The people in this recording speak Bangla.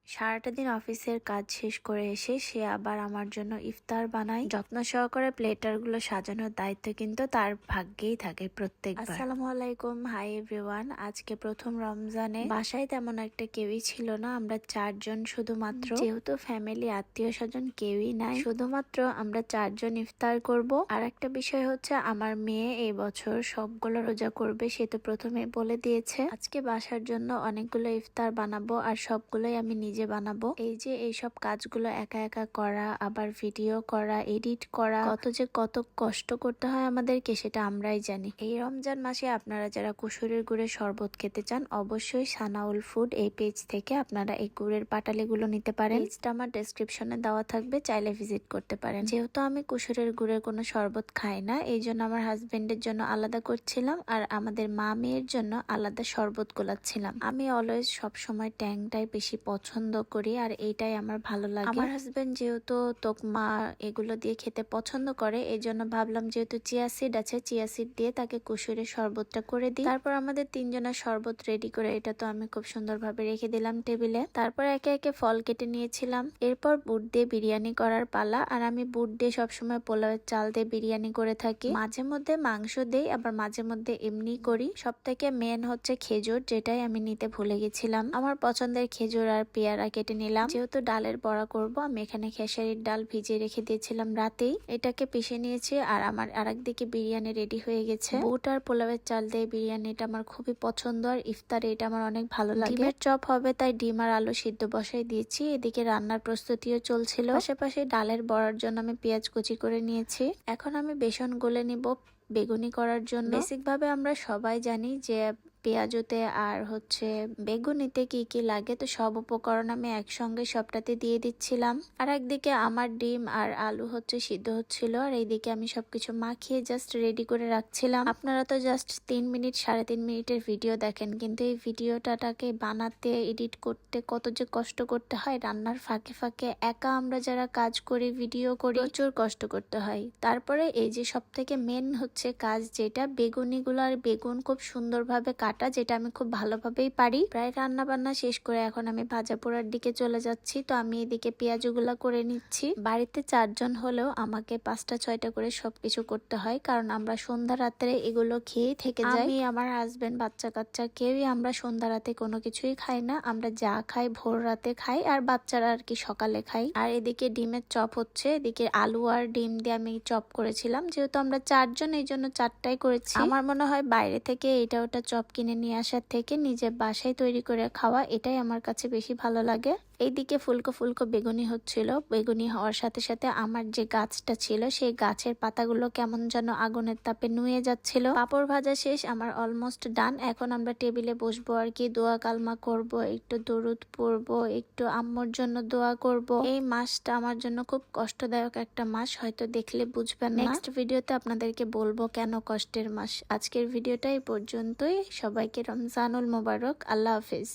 সারাটা দিন অফিসের কাজ শেষ করে এসে সে আবার আমার জন্য ইফতার বানায়। যত্ন সহকারে প্লেটারগুলো সাজানোর দায়িত্ব কিন্তু তার ভাগ্যেই থাকে প্রত্যেকবার। আসসালামু আলাইকুম, হাই এভরিওয়ান। আজকে প্রথম রমজানে বাসায় তেমন একটা কেউই ছিল না, আমরা চারজন শুধুমাত্র। যেহেতু ফ্যামিলি আত্মীয় স্বজন কেউই নাই, শুধুমাত্র আমরা চারজন ইফতার করব। আর একটা বিষয় হচ্ছে আমার মেয়ে এই বছর সবগুলো রোজা করবে, সে তো প্রথমে বলে দিয়েছে। আজকে বাসার জন্য অনেকগুলো ইফতার বানাবো আর সবগুলোই আমি নিজে বানাবো। এই যে এইসব কাজগুলো একা একা করা, আবার ভিডিও করা, এডিট করা, কত কষ্ট করতে হয় আমাদেরকে সেটা আমরাই জানি। এই রমজান মাসে আপনারা যারা কুসুরের গুড়ের শরবত খেতে চান, অবশ্যই সানাউল ফুড এই পেজ থেকে আপনারা এই গুড়ের পাটালিগুলো নিতে পারেন। পেজটা আমার ডেসক্রিপশনে দেওয়া থাকবে, চাইলে ভিজিট করতে পারেন। যেহেতু আমি কুসুরের গুড়ের কোনো শরবত খাই না, এই জন্য আমার হাজবেন্ডের জন্য আলাদা করছিলাম আর আমাদের মা মেয়ের জন্য আলাদা শরবত গোলাচ্ছিলাম। আমি অলওয়েজ সবসময় ট্যাংটাই বেশি পছন্দ করি আর এইটাই আমার ভালো লাগে। আমার হাজবেন্ড যেহেতু তোকমা এগুলো দিয়ে খেতে পছন্দ করে, এই জন্য ভাবলাম যেহেতু চিয়া সিড আছে, চিয়া সিড দিয়ে তাকে কুসুরের শরবতটা করে দিই। তারপর আমাদের তিনজনের শরবত রেডি করে এটা তো আমি খুব সুন্দরভাবে রেখে দিলাম টেবিলে। তারপর একে একে ফল কেটে নিয়েছিলাম। এরপর বুট দিয়ে বিরিয়ানি করার পালা। আর আমি বুট দিয়ে সবসময় পোলাওয়ের চাল দিয়ে বিরিয়ানি করে থাকি। মাঝে মধ্যে মাংস দেই, আবার মাঝে মধ্যে এমনি করি। সব থেকে মেন হচ্ছে খেজুর, যেটাই আমি নিতে ভুলে গেছিলাম। আমার পছন্দের খেজুর আর পেয়ারা কেটে নিলাম। যেহেতু ডালের বড়া করব, আমি এখানে খেসারির ডাল ভিজিয়ে রেখে দিয়েছিলাম রাতেই, এটাকে পিষে নিয়েছি। আর আমার আরেকদিকে বিরিয়ানি রেডি হয়ে গেছে। বুট আর পোলাওয়ের চাল দিয়ে বিরিয়ানিটা আমার খুবই পছন্দ আর ইফতারে এটা আমার অনেক ভালো লাগে। ডিমের চপ হবে তাই ডিম আর আলু সিদ্ধ বসাই দিয়েছি। এদিকে রান্নার প্রস্তুতিও চলছিল, পাশাপাশি ডালের বড়ার জন্য আমি পেঁয়াজ কুচি করে নিয়েছি। এখন আমি বেসন গলে নিব বেগুনি করার জন্য। বেসিক ভাবে আমরা সবাই জানি যে পেঁয়াজুতে আর হচ্ছে বেগুনিতে কি কি লাগে, তো সব উপকরণ আমি একসঙ্গে সবটাতে দিয়ে দিচ্ছিলাম। আর একদিকে আমার ডিম আর আলু হচ্ছে সিদ্ধ হচ্ছিল, আর এইদিকে আমি সবকিছু মাখিয়ে জাস্ট রেডি করে রাখছিলাম। আপনারা তো জাস্ট 3 মিনিট 3.5 মিনিটের ভিডিও দেখেন, কিন্তু এই ভিডিওটাকে বানাতে এডিট করতে কত যে কষ্ট করতে হয়। রান্নার ফাঁকে ফাঁকে একা আমরা যারা কাজ করি, ভিডিও করি, প্রচুর কষ্ট করতে হয়। তারপরে এই যে সব থেকে মেন হচ্ছে কাজ, যেটা বেগুনিগুলো আর বেগুন খুব সুন্দরভাবে কাটা, যেটা আমি খুব ভালোভাবেই পারি। প্রায় রান্না বান্না শেষ করে এখন আমি ভাজা পোড়ার দিকে চলে যাচ্ছি। তো আমি এদিকে পেঁয়াজগুলা করে নিচ্ছি। বাড়িতে 4 জন হলেও আমাকে 5টা 6টা করে সবকিছু করতে হয়, কারণ আমরা সন্ধ্যা রাত্রে এগুলো খেয়েই থেকে যাই। আমি, আমার হাজবেন্ড, বাচ্চা কাচ্চা কেউই আমরা সন্ধ্যা রাতে কোনো কিছুই খাই না। আমরা যা খাই ভোর রাতে খাই, আর বাচ্চারা আর কি সকালে খাই। আর এদিকে ডিমের চপ হচ্ছে, এদিকে আলু আর ডিম দিয়ে আমি চপ করেছিলাম। যেহেতু আমরা 4 জন, এই জন্য 4টাই করেছি। আমার মনে হয় বাইরে থেকে এটা ওটা চপ কিনে নিয়ে আসার থেকে নিজের বাসায় তৈরি করে খাওয়া, এটাই আমার কাছে বেশি ভালো লাগে। এইদিকে ফুলকো ফুলকো বেগুনি হচ্ছিল। বেগুনি হওয়ার সাথে সাথে আমার যে গাছটা ছিল, সেই গাছের পাতাগুলো কেমন যেন আগুনের তাপে নুয়ে যাচ্ছিল। পাপড় ভাজা শেষ, আমার অলমোস্ট ডান। এখন আমরা টেবিলে বসবো আর কি, দোয়া কালমা করব, একটু দরুদ পড়বো, একটু আম্মুর জন্য দোয়া করব। এই মাসটা আমার জন্য খুব কষ্টদায়ক একটা মাস, হয়তো দেখলে বুঝবেন না। নেক্সট ভিডিওতে আপনাদেরকে বলবো কেন কষ্টের মাস। আজকের ভিডিওটা এই পর্যন্তই। সবাইকে রমজানুল মোবারক। আল্লাহ হাফিজ।